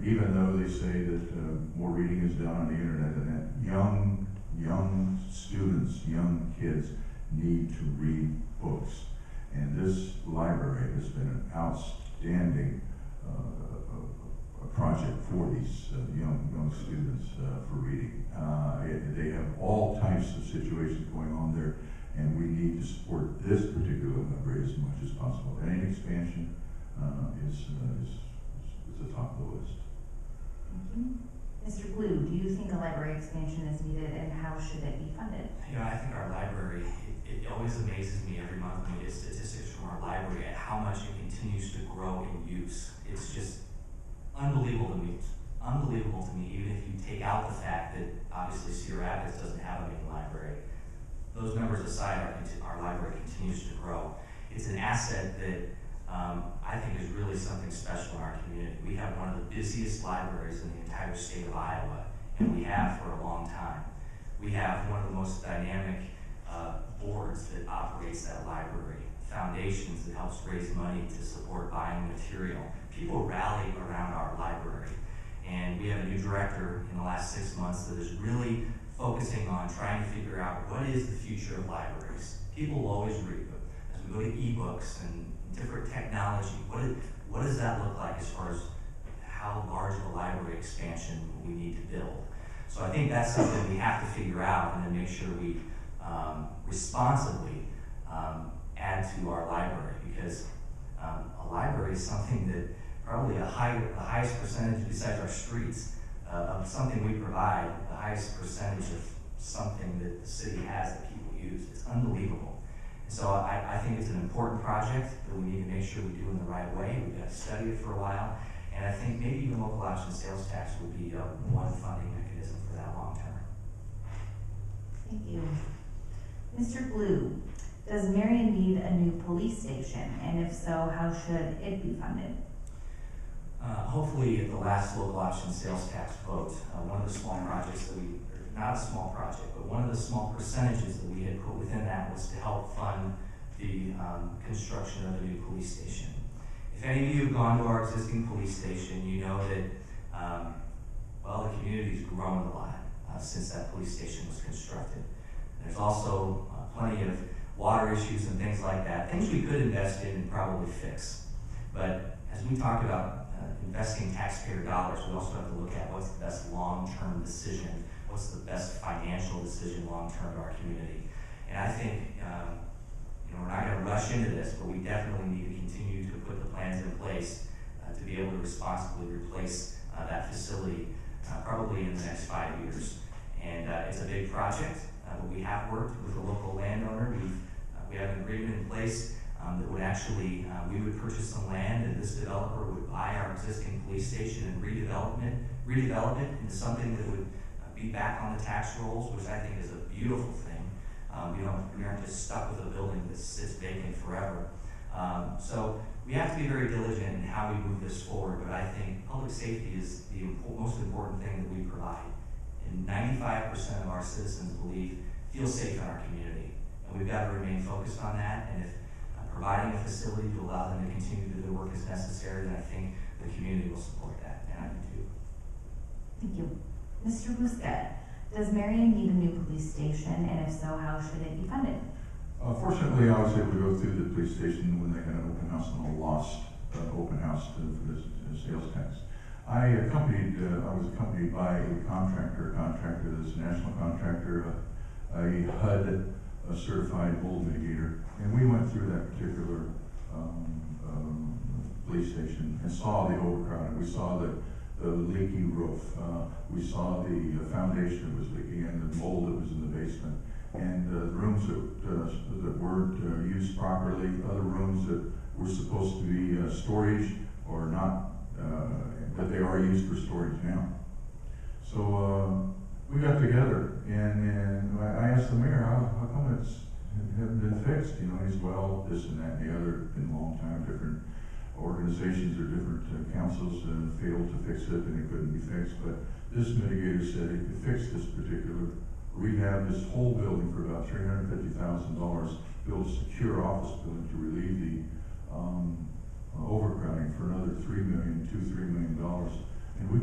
even though they say that more reading is done on the internet and that young students, young kids need to read books. And this library has been an outstanding project for these young students for reading. They have all types of situations going on there, and we need to support this particular library as much as possible. Any expansion is the top of the list. Thank you. Mr. Glew, do you think a library expansion is needed, and how should it be funded? You know, I think our library, it always amazes me every month when we get statistics from our library at how much it continues to grow in use. It's just unbelievable to me. It's unbelievable to me, even if you take out the fact that obviously Cedar Rapids doesn't have a main library. Those numbers aside, our library continues to grow. It's an asset that I think is really something special in our community. We have one of the busiest libraries in the entire state of Iowa, and we have for a long time. We have one of the most dynamic boards that operates that library, foundations that helps raise money to support buying material. People rally around our library, and we have a new director in the last 6 months that is really focusing on trying to figure out what is the future of libraries. People will always read, but as we go to ebooks and different technology, what does that look like as far as how large of a library expansion we need to build? So I think that's something we have to figure out and then make sure we responsibly add to our library, because a library is something that probably the highest percentage besides our streets of something we provide, the highest percentage of something that the city has that people use. It's unbelievable. So I think it's an important project that we need to make sure we do in the right way. We've got to study it for a while, and I think maybe even local option sales tax would be one funding mechanism for that long term. Thank you. Mr. Glew, does Marion need a new police station, and if so, how should it be funded? Hopefully at the last local option sales tax vote, one of the small projects that not a small project, but one of the small percentages that we had put within that was to help fund the construction of the new police station. If any of you have gone to our existing police station, you know that, well, the community's grown a lot since that police station was constructed. There's also plenty of water issues and things like that, things we could invest in and probably fix. But as we talk about investing taxpayer dollars, we also have to look at what's the best long-term decision, what's the best financial decision long-term to our community. And I think, we're not going to rush into this, but we definitely need to continue to put the plans in place to be able to responsibly replace that facility probably in the next 5 years. And it's a big project, but we have worked with a local landowner. We have an agreement in place that would actually, we would purchase some land, and this developer would buy our existing police station and redevelop it into something that would be back on the tax rolls, which I think is a beautiful thing. We aren't just stuck with a building that sits vacant forever. So we have to be very diligent in how we move this forward, but I think public safety is the most important thing that we provide. And 95% of our citizens feel safe in our community, and we've got to remain focused on that. And if providing a facility to allow them to continue to do their work is necessary, then I think the community will support that, and I do too. Thank you. Mr. Bouska, does Marion need a new police station, and if so, how should it be funded? Fortunately, I was able to go through the police station when they had an open house and a lost open house for the sales tax. I was accompanied by a contractor that's a national contractor, a HUD, a certified mold mitigator, and we went through that particular police station and saw the overcrowding. We saw the leaky roof. We saw the foundation that was leaking and the mold that was in the basement. And the rooms that weren't used properly, other rooms that were supposed to be storage or not, but they are used for storage now. So we got together and I asked the mayor, how come it hasn't been fixed? He said, well, this and that and the other, been a long time, different organizations or different councils failed to fix it and it couldn't be fixed. But this mitigator said he could fix this particular rehab this whole building for about $350,000, build a secure office building to relieve the overcrowding for another $2-3 million. And we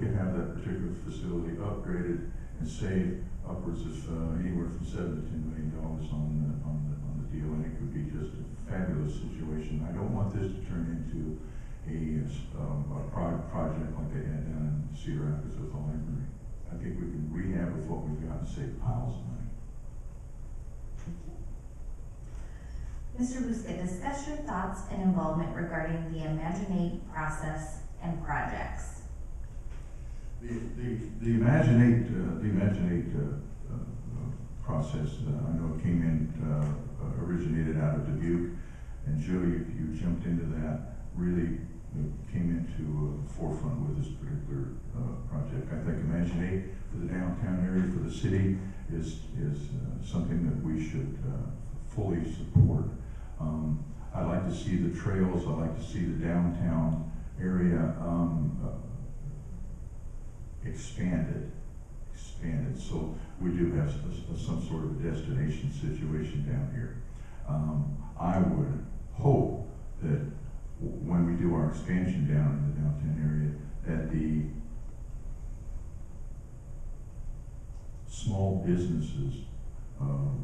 facility upgraded and save upwards of anywhere from $7 to $10 million on the deal, and it could be just a fabulous situation. I don't want this to turn into a project like they had down in Cedar Rapids with the library. I think we can rehab with what we've got and save piles of money. Mr. Bouska, discuss your thoughts and involvement regarding the Imaginate process and projects. The Imaginate process, I know it came in, originated out of Dubuque, and Joe, you jumped into that, really came into the forefront with this particular project. I think Imaginate for the downtown area, for the city, is something that we should fully support. I'd like to see the trails, I'd like to see the downtown area expanded, so we do have some sort of a destination situation down here. I would hope that when we do our expansion down in the downtown area, that the small businesses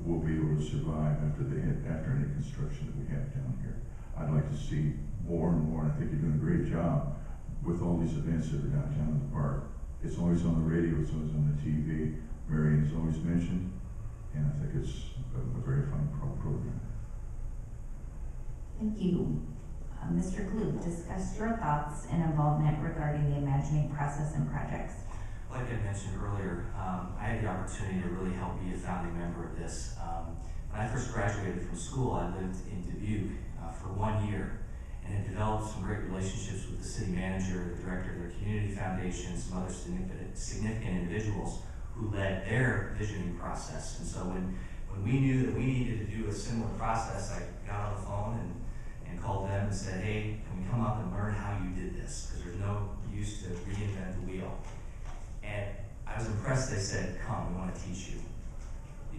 will be able to survive after any construction that we have down here. I'd like to see more and more, and I think you're doing a great job with all these events that are downtown in the park. It's always on the radio, it's always on the TV. Marion is always mentioned, and I think it's a very fine program. Thank you. Mr. Glew, discuss your thoughts and involvement regarding the Imaginate process and projects. Like I mentioned earlier, I had the opportunity to really help be a founding member of this. When I first graduated from school, I lived in Dubuque for 1 year and had developed some great relationships with the city manager, the director of their community foundation, some other significant individuals who led their visioning process. And so when we knew that we needed to do a similar process, I got on the phone and called them and said, hey, can we come up and learn how you did this? Because there's no use to reinvent the wheel. And I was impressed. They said, come, we want to teach you.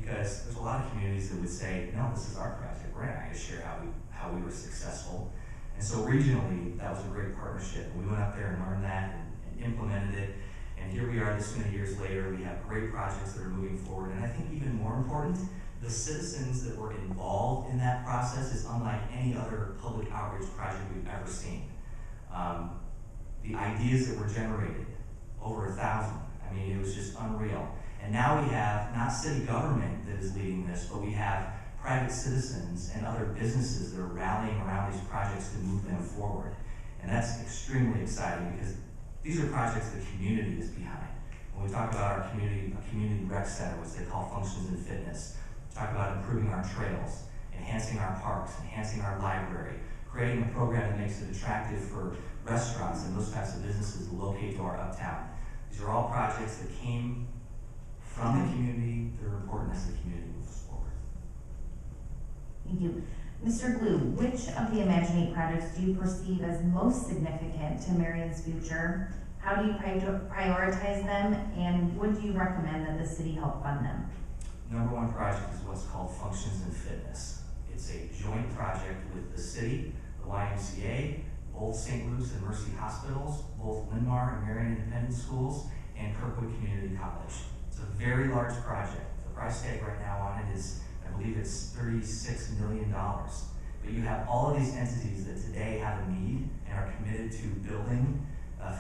Because there's a lot of communities that would say, no, this is our project. We're not going to share how we were successful. And so regionally, that was a great partnership. We went up there and learned that and implemented it. And here we are this many years later. We have great projects that are moving forward. And I think even more important, the citizens that were involved in that process is unlike any other public outreach project we've ever seen. The ideas that were generated, over 1,000. I mean, it was just unreal. And now we have not city government that is leading this, but we have private citizens and other businesses that are rallying around these projects to move them forward. And that's extremely exciting because these are projects the community is behind. When we talk about our community, a community rec center, which they call functions and fitness, talk about improving our trails, enhancing our parks, enhancing our library, creating a program that makes it attractive for restaurants and those types of businesses to locate to our uptown. These are all projects that came from the community that are important as the community moves forward. Thank you. Mr. Glew, which of the Imaginate projects do you perceive as most significant to Marion's future? How do you prioritize them, and would you recommend that the city help fund them? Number one project is what's called Functions and Fitness. It's a joint project with the city, the YMCA, both St. Luke's and Mercy Hospitals, both Linn-Mar and Marion Independent Schools, and Kirkwood Community College. It's a very large project. The price tag right now on it is, I believe it's $36 million. But you have all of these entities that today have a need and are committed to building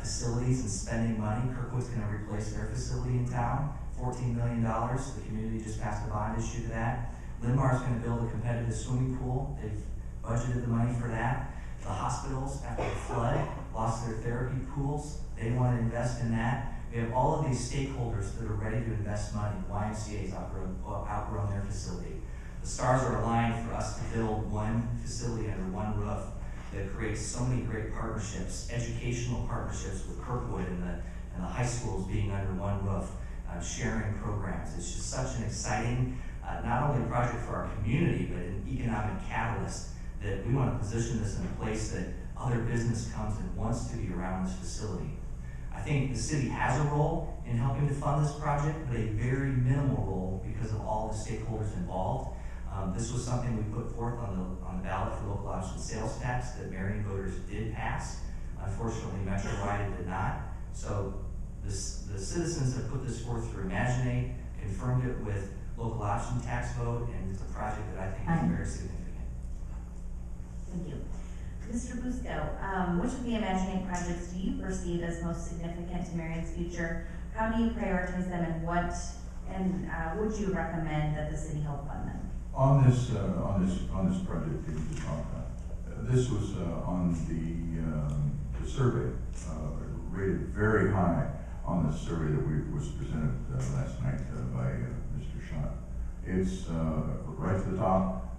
facilities and spending money. Kirkwood's going to replace their facility in town, $14 million. The community just passed a bond issue to that. Linn-Mar's going to build a competitive swimming pool. They've budgeted the money for that. The hospitals, after the flood, lost their therapy pools. They want to invest in that. We have all of these stakeholders that are ready to invest money. YMCA's outgrown their facility. The stars are aligned for us to build one facility under one roof that creates so many great partnerships, educational partnerships with Kirkwood and the high schools being under one roof, sharing programs. It's just such an exciting, not only project for our community, but an economic catalyst that we want to position this in a place that other business comes and wants to be around this facility. I think the city has a role in helping to fund this project, but a very minimal role because of all the stakeholders involved. This was something we put forth on the ballot for local option sales tax that Marion voters did pass. Unfortunately, Metro Wide did not. So the the citizens have put this forth through Imaginate, confirmed it with local option tax vote, and it's a project that I think is very significant. Thank you. Mr. Bouska, which of the Imaginate projects do you perceive as most significant to Marion's future? How do you prioritize them, and would you recommend that the city help fund them? On this project that you just talked about, this was on the survey, rated very high on the survey that was presented last night by Mr. Schott. It's right to the top.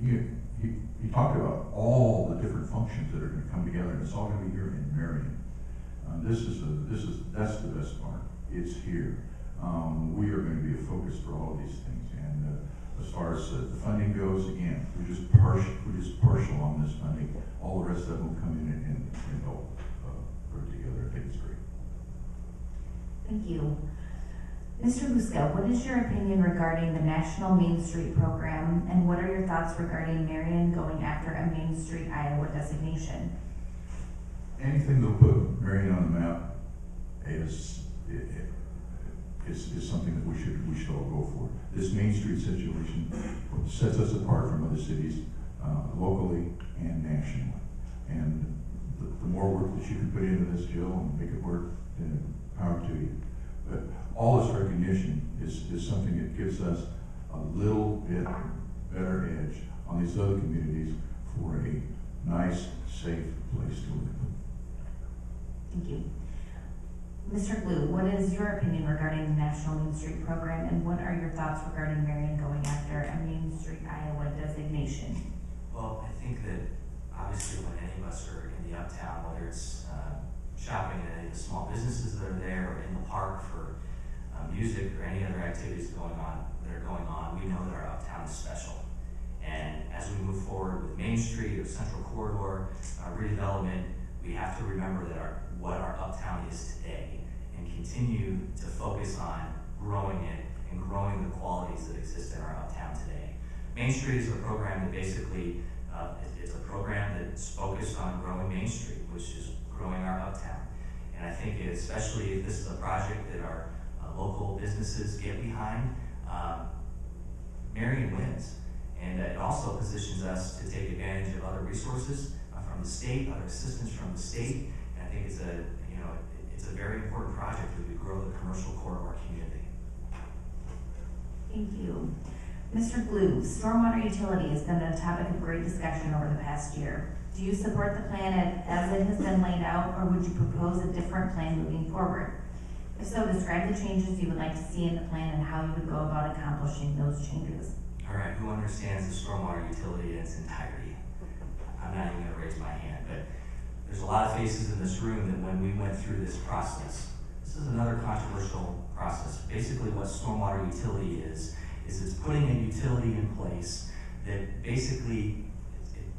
You talked about all the different functions that are going to come together, and it's all going to be here in Marion. That's the best part. It's here. We are going to be a focus for all of these things. And as far as the funding goes, again, we're just partial on this funding. All the rest of them will come in and help put it together. I think it's great. Thank you. Mr. Bouska, what is your opinion regarding the National Main Street Program, and what are your thoughts regarding Marion going after a Main Street, Iowa designation? Anything that'll put Marion on the map is something that we should all go for. This Main Street situation sets us apart from other cities, locally and nationally. And the more work that you can put into this, Jill, and make it work, then power to you. But all this recognition is something that gives us a little bit better edge on these other communities for a nice, safe place to live. Thank you. Mr. Glew, what is your opinion regarding the National Main Street Program, and what are your thoughts regarding Marion going after a Main Street, Iowa designation? Well, I think that obviously when any of us are in the uptown, whether it's shopping at any of the small businesses that are there, or in the park for music or any other activities that are going on, we know that our uptown is special. And as we move forward with Main Street or Central Corridor redevelopment, we have to remember that what our uptown is today, and continue to focus on growing it and growing the qualities that exist in our uptown today. Main Street is a program that basically, it's a program that's focused on growing Main Street, which is growing our uptown. And I think especially if this is a project that our local businesses get behind, Marion wins. And it also positions us to take advantage of other resources from the state, other assistance from the state. And I think it's a very important project as we grow the commercial core of our community. Thank you. Mr. Glew, stormwater utility has been a topic of great discussion over the past year. Do you support the plan as it has been laid out, or would you propose a different plan moving forward? If so, describe the changes you would like to see in the plan and how you would go about accomplishing those changes. All right, who understands the stormwater utility in its entirety? I'm not even going to raise my hand, but there's a lot of faces in this room that when we went through this process, this is another controversial process. Basically what stormwater utility is it's putting a utility in place that basically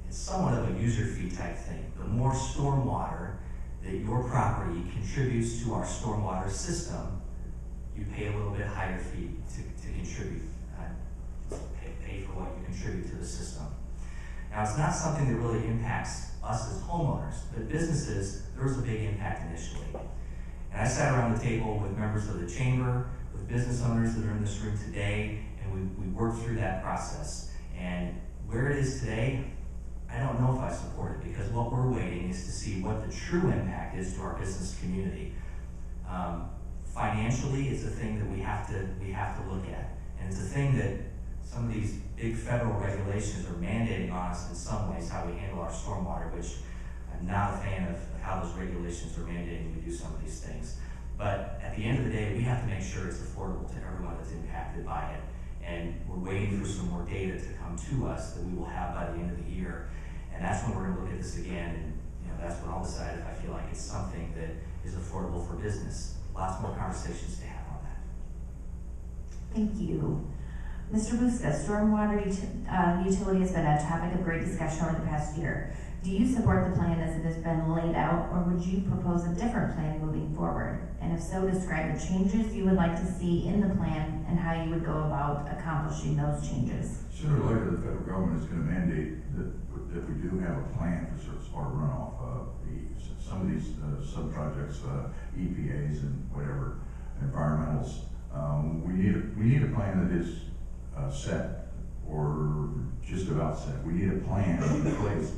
it's somewhat of a user fee type thing. The more stormwater that your property contributes to our stormwater system, you pay a little bit higher fee to contribute, pay for what you contribute to the system. Now, it's not something that really impacts us as homeowners, but businesses, there was a big impact initially. And I sat around the table with members of the chamber, with business owners that are in this room today, and we worked through that process. And where it is today, I don't know if I support it, because what we're waiting is to see what the true impact is to our business community. Financially, it's a thing that we have to look at, and it's a thing that some of these big federal regulations are mandating on us in some ways, how we handle our stormwater, which I'm not a fan of how those regulations are mandating we do some of these things. But at the end of the day, we have to make sure it's affordable to everyone that's impacted by it. And we're waiting for some more data to come to us that we will have by the end of the year. And that's when we're going to look at this again, and that's when I'll decide if I feel like it's something that is affordable for business. Lots more conversations to have on that. Thank you. Mr. Bouska, stormwater utility has been a topic of great discussion over the past year. Do you support the plan as it has been laid out, or would you propose a different plan moving forward? And if so, describe the changes you would like to see in the plan and how you would go about accomplishing those changes. Sooner or later, the federal government is going to mandate that we do have a plan for surface water runoff. Some of these sub-projects, EPAs and whatever, environmentals, we need a plan that is set or just about set. We need a plan in place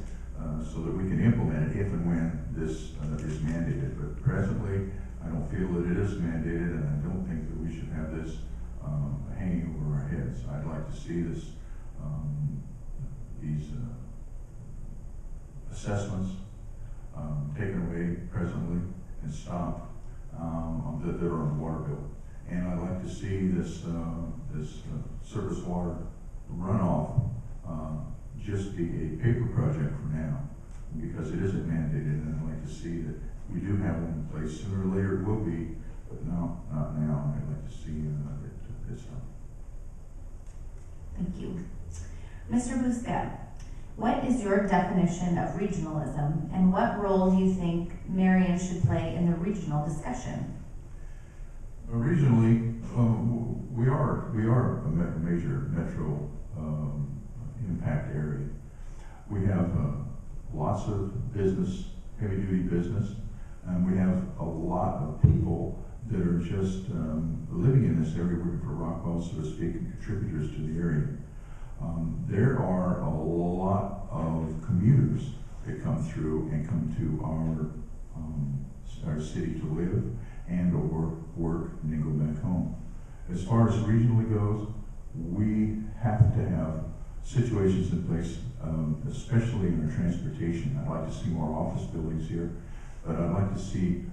so that we can implement it if and when this is mandated. But presently, I don't feel that it is mandated, and I don't think that we should have this hanging over our heads. I'd like to see this, these assessments taken away presently and stopped that are on the water bill. And I'd like to see this surface water runoff just be a paper project for now, because it isn't mandated, and I'd like to see that we do have one in place. Sooner or later it will be, but no, not now. I'd like to see that it's done. Thank you. Mr. Bouska, what is your definition of regionalism, and what role do you think Marion should play in the regional discussion? Regionally, we are a major metro impact area. We have lots of business, heavy-duty business, and we have a lot of people that are just living in this area, working for Rockwell, so to speak, and contributors to the area. There are a lot of commuters that come through and come to our city to live and or work and then go back home. As far as regionally goes, we have to have situations in place, especially in our transportation. I'd like to see more office buildings here, but I'd like to see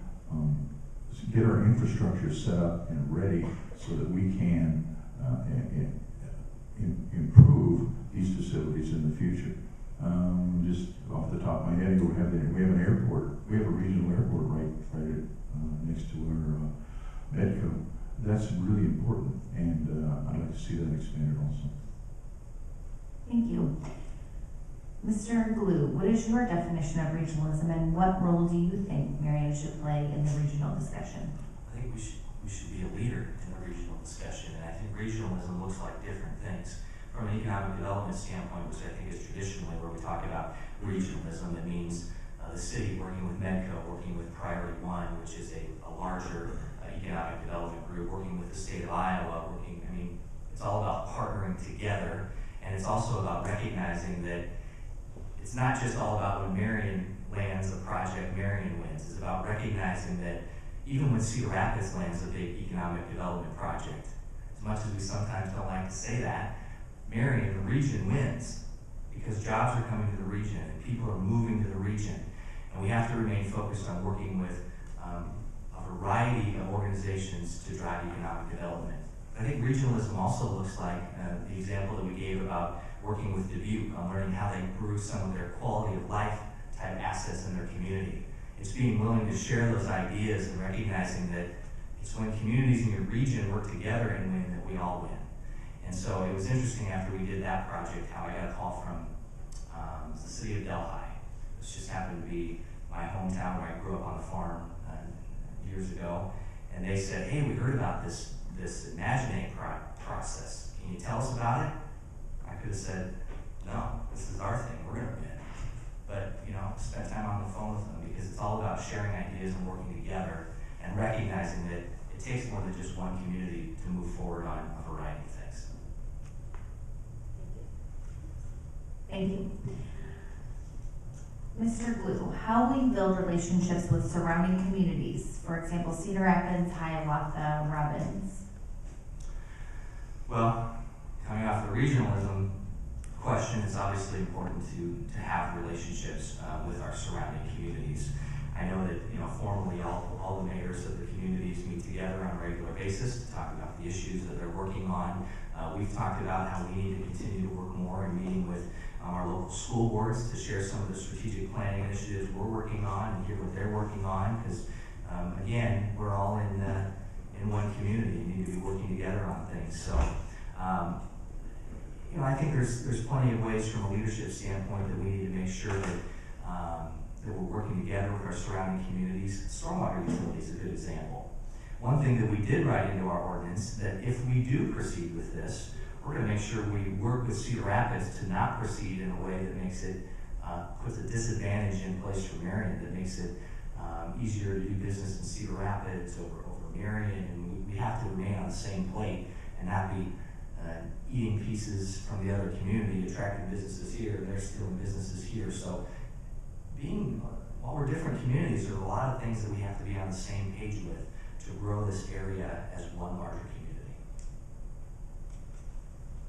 get our infrastructure set up and ready so that we can improve these facilities in the future. Just off the top of my head, we have an airport. We have a regional airport right next to our Medco. That's really important, and I'd like to see that expanded also. Thank you. Mr. Glew, what is your definition of regionalism, and what role do you think Marion should play in the regional discussion? I think we should be a leader in the regional discussion, and I think regionalism looks like different things. From an economic development standpoint, which I think is traditionally where we talk about regionalism, it means the city working with Medco, working with Priority One, which is a larger economic development group, working with the state of Iowa, it's all about partnering together, and it's also about recognizing that it's not just all about when Marion lands a project, Marion wins. It's about recognizing that even when Cedar Rapids lands a big economic development project, as much as we sometimes don't like to say that, Marion, the region, wins because jobs are coming to the region and people are moving to the region. And we have to remain focused on working with a variety of organizations to drive economic development. I think regionalism also looks like the example that we gave about working with Dubuque on learning how they grew some of their quality of life type assets in their community. It's being willing to share those ideas and recognizing that it's when communities in your region work together and win that we all win. And so it was interesting after we did that project how I got a call from the city of Delhi. This just happened to be my hometown where I grew up on a farm years ago. And they said, hey, we heard about this Imaginate process. Can you tell us about it? I could have said, no, this is our thing, we're going to win. But, spent time on the phone with them because it's all about sharing ideas and working together and recognizing that it takes more than just one community to move forward on a variety of things. Thank you. Mr. Glew, how will you build relationships with surrounding communities? For example, Cedar Rapids, Hiawatha, Robbins. Well, coming off the regionalism question, it's obviously important to have relationships with our surrounding communities. I know that formally all the mayors of the communities meet together on a regular basis to talk about the issues that they're working on. We've talked about how we need to continue to work more in meeting with our local school boards to share some of the strategic planning initiatives we're working on and hear what they're working on, because again, we're all in one community and need to be working together on things. So I think there's plenty of ways from a leadership standpoint that we need to make sure that that we're working together with our surrounding communities. Stormwater utility is a good example. One thing that we did write into our ordinance, that if we do proceed with this, we're going to make sure we work with Cedar Rapids to not proceed in a way that makes it, puts a disadvantage in place for Marion, that makes it easier to do business in Cedar Rapids over Marion, and we have to remain on the same plate and not be eating pieces from the other community, attracting businesses here, and they're stealing businesses here. So while we're different communities, there are a lot of things that we have to be on the same page with to grow this area as one larger community.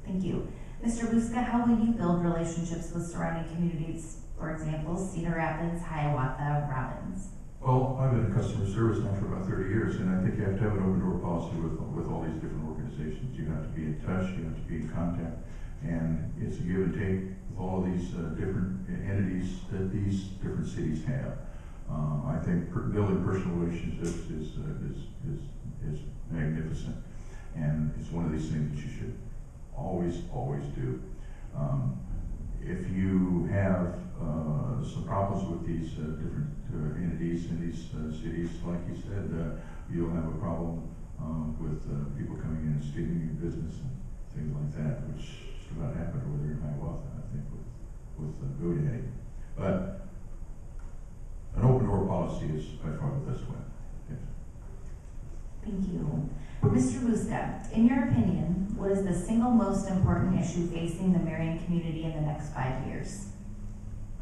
Thank you. Mr. Bouska, how will you build relationships with surrounding communities, for example, Cedar Rapids, Hiawatha, Robbins? Well, I've been in customer service now for about 30 years, and I think you have to have an open door policy with all these different organizations. You have to be in touch, you have to be in contact, and it's a give and take with all of these different entities that these different cities have. I think building personal relationships is magnificent, and it's one of these things that you should always do. If you have some problems with these different entities in these cities, like you said, you'll have a problem with people coming in and stealing your business and things like that, which just about happened over there in Hiawatha, I think, with GoDaddy. But an open door policy is by far the best way. Yes. Thank you. Mr. Bouska, in your opinion, what is the single most important issue facing the Marion community in the next 5 years?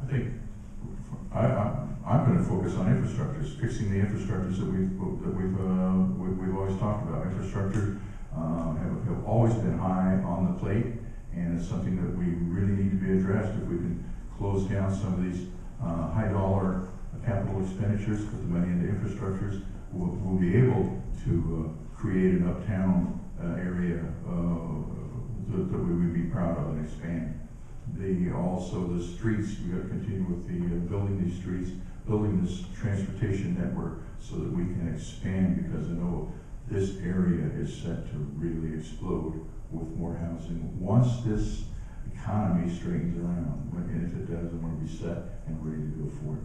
I think I'm going to focus on infrastructures, fixing the infrastructures that we've always talked about. Infrastructure have always been high on the plate, and it's something that we really need to be addressed. If we can close down some of these high dollar capital expenditures, put the money into infrastructures, we'll be able to create an uptown area that we would be proud of and expand. Also the streets, we got to continue with the building these streets, building this transportation network so that we can expand, because I know this area is set to really explode with more housing once this economy straightens around. And if it does, I want to be set and ready to go for it.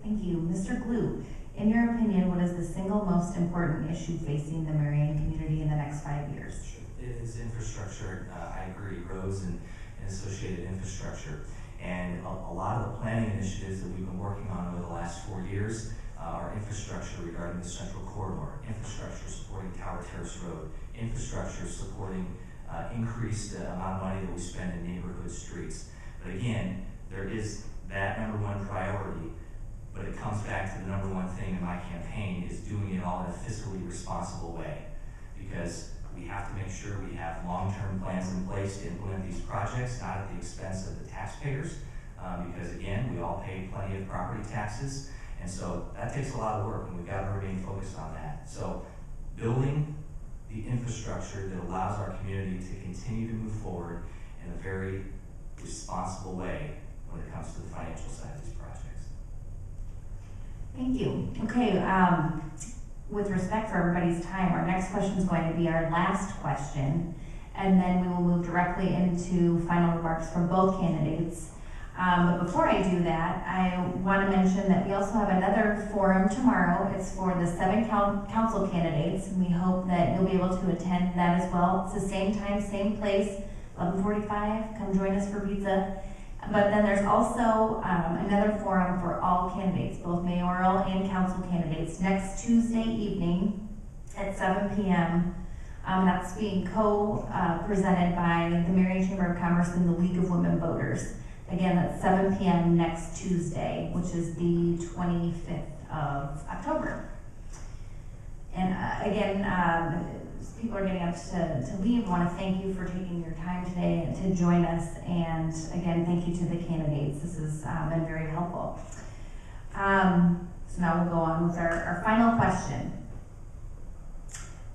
Thank you. Mr. Glew, in your opinion, what is the single most important issue facing the Marion community in the next 5 years? Sure. It is infrastructure. I agree, roads and associated infrastructure. And a lot of the planning initiatives that we've been working on over the last 4 years are infrastructure regarding the Central Corridor, infrastructure supporting Tower Terrace Road, infrastructure supporting increased amount of money that we spend in neighborhood streets. But again, there is that number one priority, but it comes back to the number one thing in my campaign is doing it all in a fiscally responsible way, because we have to make sure we have long-term plans in place to implement these projects, not at the expense of the taxpayers, because again, we all pay plenty of property taxes, and so that takes a lot of work, and we've got to remain focused on that. So building the infrastructure that allows our community to continue to move forward in a very responsible way when it comes to the financial side of these projects. Thank you. Okay, with respect for everybody's time, our next question is going to be our last question, and then we will move directly into final remarks from both candidates. But before I do that, I want to mention that we also have another forum tomorrow. It's for the 7 council candidates, and we hope that you'll be able to attend that as well. It's the same time, same place, 11:45. Come join us for pizza. But then there's also another forum for all candidates, both mayoral and council candidates, next Tuesday evening at 7 p.m. That's being presented by the Marion Chamber of Commerce and the League of Women Voters. Again, that's 7 p.m. next Tuesday, which is the 25th of October. And again, as people are getting up to leave, I want to thank you for taking your time today to join us. And again, thank you to the candidates. This has been very helpful. So now we'll go on with our final question.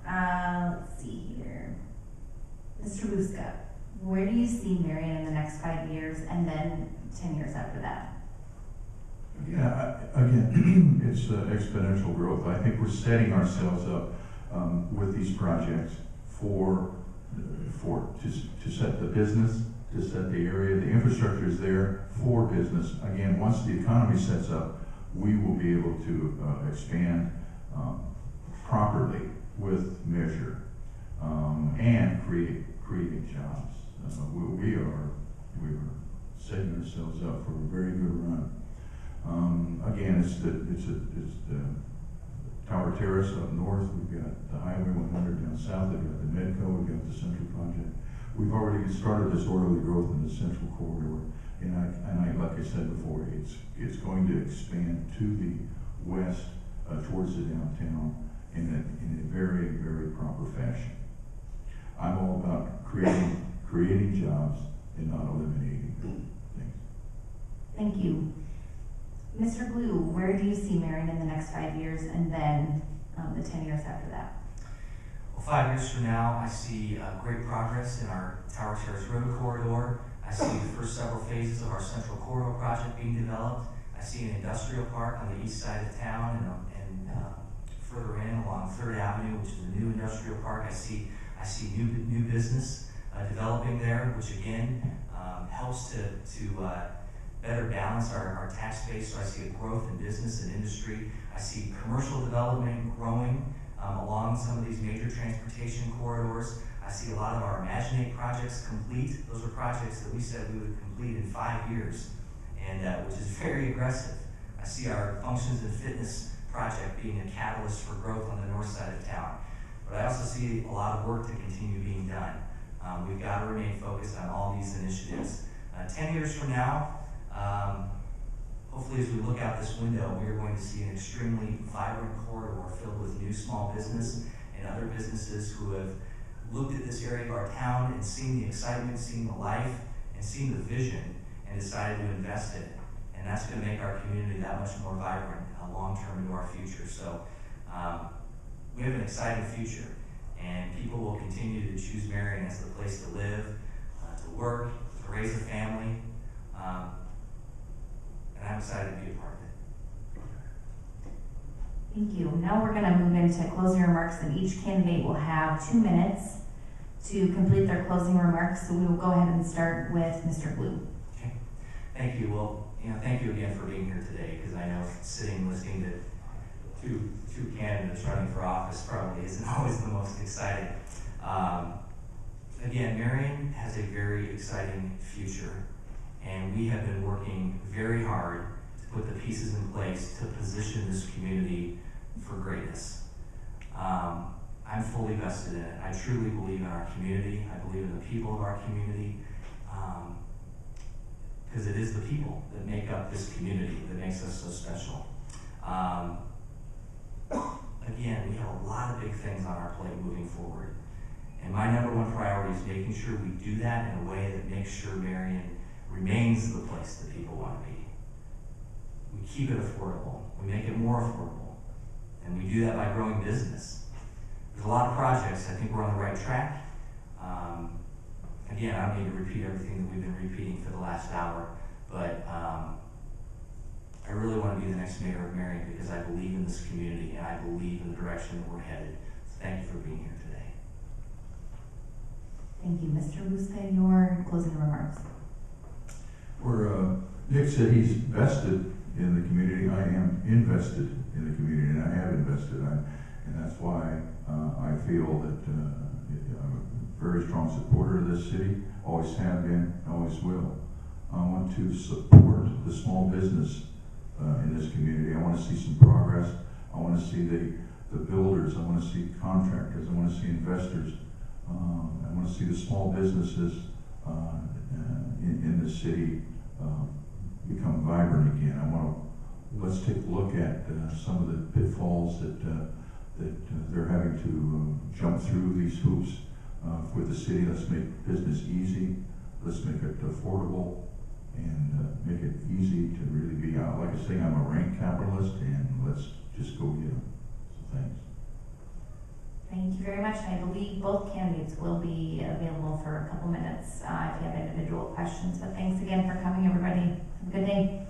Let's see here. Mr. Bouska, where do you see Marion in the next 5 years and then 10 years after that? Yeah, again, it's exponential growth. I think we're setting ourselves up with these projects for to set the business, to set the area. The infrastructure is there for business. Again, once the economy sets up, we will be able to expand properly with measure and create jobs. We are setting ourselves up for a very good run. Again, it's the Tower Terrace up north. We've got the Highway 100 down south. We've got the Medco. We've got the Central Project. We've already started this orderly growth in the Central Corridor, and I like I said before, it's going to expand to the west towards the downtown in a very, very proper fashion. I'm all about creating jobs and not eliminating them. Thanks. Thank you. Mr. Glew, where do you see Marion in the next 5 years and then the 10 years after that? Well, 5 years from now, I see great progress in our Tower Terrace Road corridor. I see the first several phases of our Central Corridor project being developed. I see an industrial park on the east side of town and further in along 3rd Avenue, which is a new industrial park. I see new business developing there, which again helps to better balance our tax base. So I see a growth in business and industry. I see commercial development growing along some of these major transportation corridors. I see a lot of our Imaginate projects complete. Those are projects that we said we would complete in 5 years, and which is very aggressive. I see our functions and fitness project being a catalyst for growth on the north side of town. But I also see a lot of work to continue being done. We've got to remain focused on all these initiatives. 10 years from now, hopefully as we look out this window, we are going to see an extremely vibrant corridor filled with new small business and other businesses who have looked at this area of our town and seen the excitement, seen the life, and seen the vision, and decided to invest in it. And that's going to make our community that much more vibrant long-term into our future. So we have an exciting future, and people will continue to choose Marion as the place to live, to work, to raise a family, and I'm excited to be a part of it. Thank you. Now we're going to move into closing remarks, and each candidate will have 2 minutes to complete their closing remarks. So we will go ahead and start with Mr. Glew. Okay. Thank you. Well, thank you again for being here today, because I know sitting listening to two candidates running for office probably isn't always the most exciting. Again, Marion has a very exciting future, and we have been working very hard to put the pieces in place to position this community for greatness. I'm fully vested in it. I truly believe in our community. I believe in the people of our community, because it is the people that make up this community that makes us so special. Again, we have a lot of big things on our plate moving forward. And my number one priority is making sure we do that in a way that makes sure Marion remains the place that people want to be. We keep it affordable. We make it more affordable. And we do that by growing business. There's a lot of projects. I think we're on the right track. Again, I don't need to repeat everything that we've been repeating for the last hour, but I really want to be the next mayor of Marion because I believe in this community and I believe in the direction that we're headed. So thank you for being here today. Thank you. Mr. Bouska, your closing remarks. Nick said he's vested in the community. I am invested in the community, and I have invested. And that's why I feel that I'm a very strong supporter of this city, always have been, always will. I want to support the small business in this community. I want to see some progress. I want to see the builders. I want to see contractors. I want to see investors. I want to see the small businesses in the city become vibrant again. Let's take a look at some of the pitfalls that they're having to jump through these hoops for the city. Let's make business easy. Let's make it affordable and make it easy to really be out. Like I say, I'm a rank capitalist, and let's just go get them. So thanks. Thank you very much. I believe both candidates will be available for a couple minutes if you have individual questions. But thanks again for coming, everybody. Have a good day.